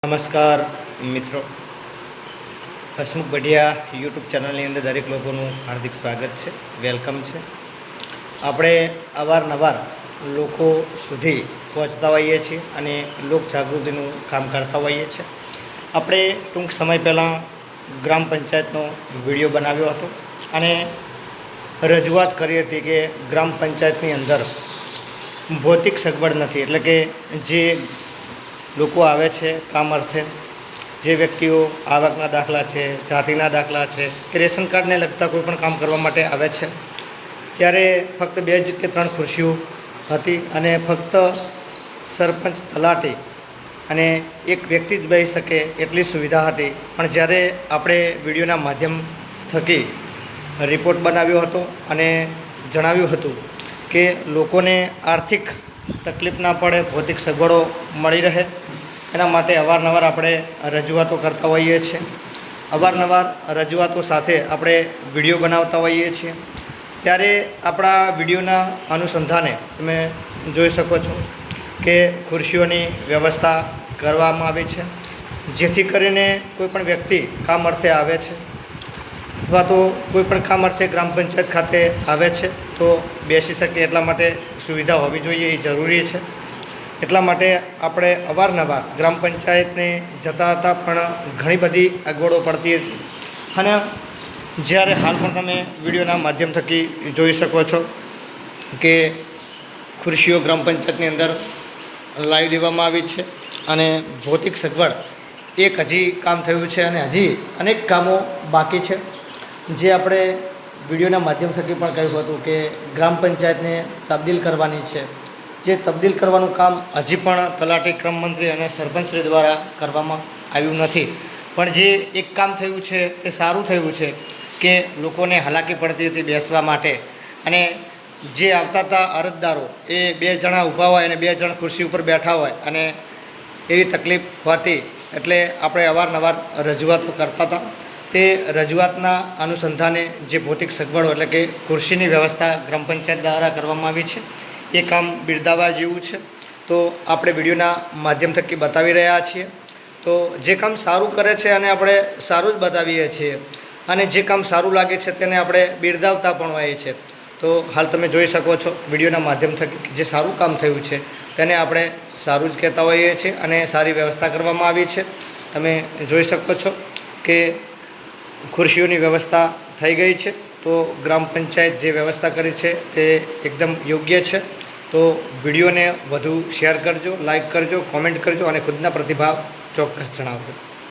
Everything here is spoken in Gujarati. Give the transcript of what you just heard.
નમસ્કાર મિત્રો, હસમુખ બઢિયા યુટ્યુબ ચેનલની અંદર દરેક લોકોનું હાર્દિક સ્વાગત છે, વેલકમ છે. આપણે અવારનવાર લોકો સુધી પહોંચતા હોઈએ છીએ અને લોક જાગૃતિનું કામ કરતા હોઈએ છીએ. આપણે ટૂંક સમય પહેલાં ગ્રામ પંચાયતનો વિડીયો બનાવ્યો હતો અને રજૂઆત કરી હતી કે ગ્રામ પંચાયતની અંદર ભૌતિક સગવડ નથી, એટલે કે જે લોકો આવે છે કામ અર્થે, જે વ્યક્તિઓ આવકના દાખલા છે, જાતિના દાખલા છે કે રેશન કાર્ડને લગતા કોઈ પણ કામ કરવા માટે આવે છે, ત્યારે ફક્ત 2 કે 3 ખુરશીઓ હતી અને ફક્ત સરપંચ, તલાટી અને એક વ્યક્તિ જ બેસી શકે એટલી સુવિધા હતી. પણ જ્યારે આપણે વિડીયોના માધ્યમ થકી રિપોર્ટ બનાવ્યો હતો અને જણાવ્યું હતું કે લોકોને આર્થિક તકલીફ ના પડે, ભૌતિક સગવડો મળી રહે, એના માટે અવારનવાર આપણે રજૂઆતો કરતા હોઈએ છીએ. અવારનવાર રજૂઆતો સાથે આપણે વિડીયો બનાવતા હોઈએ છીએ. ત્યારે આપણા વિડીયોના અનુસંધાને તમે જોઈ શકો છો કે ખુરશીઓની વ્યવસ્થા કરવામાં આવી છે, જેથી કરીને કોઈપણ વ્યક્તિ કામ અર્થે આવે છે અથવા તો કોઈપણ કામ અર્થે ગ્રામ પંચાયત ખાતે આવે છે તો બેસી શકે, એટલા માટે સુવિધા હોવી જોઈએ, એ જરૂરી છે. એટલા માટે આપણે અવારનવાર ગ્રામ પંચાયતને જતા હતા, પણ ઘણી બધી અગવડો પડતી હતી. અને જ્યારે હાલ પણ તમે વિડીયોના માધ્યમ થકી જોઈ શકો છો કે ખુરશીઓ ગ્રામ પંચાયતની અંદર લાવી દેવામાં આવી છે અને ભૌતિક સગવડ એક હજી કામ થયું છે અને હજી અનેક કામો બાકી છે, જે આપણે વિડીયોના માધ્યમ થકી પણ કહ્યું હતું કે ગ્રામ પંચાયતને તબદીલ કરવાની છે. જે તબદીલ કરવાનું કામ હજી પણ તલાટી, ક્રમ મંત્રી અને સરપંચશ્રી દ્વારા કરવામાં આવ્યું નથી. પણ જે એક કામ થયું છે તે સારું થયું છે કે લોકોને હાલાકી પડતી હતી બેસવા માટે, અને જે આવતા હતા અરજદારો એ 2 જણા ઊભા હોય અને 2 જણ ખુરશી ઉપર બેઠા હોય અને એવી તકલીફ હોતી, એટલે આપણે અવારનવાર રજૂઆતો કરતા હતા. તે રજૂઆતના અનુસંધાને જે ભૌતિક સગવડો એટલે કે ખુરશીની વ્યવસ્થા ગ્રામ પંચાયત દ્વારા કરવામાં આવી છે, એ કામ બિરદાવવા જેવું છે. તો આપણે વિડીયોના માધ્યમ થકી બતાવી રહ્યા છીએ. તો જે કામ સારું કરે છે અને આપણે સારું જ બતાવીએ છીએ, અને જે કામ સારું લાગે છે તેને આપણે બિરદાવતા પણ હોઈએ છીએ. તો હાલ તમે જોઈ શકો છો વિડીયોના માધ્યમ થકી જે સારું કામ થયું છે તેને આપણે સારું જ કહેતા હોઈએ છીએ અને સારી વ્યવસ્થા કરવામાં આવી છે. તમે જોઈ શકો છો કે ખુરશીઓની વ્યવસ્થા થઈ ગઈ છે. તો ગ્રામ પંચાયત જે વ્યવસ્થા કરી છે તે એકદમ યોગ્ય છે. તો વિડીયોને વધુ શેર કરજો, લાઈક કરજો, કોમેન્ટ કરજો અને ખુદના પ્રતિભાવ ચોક્કસ જણાવજો.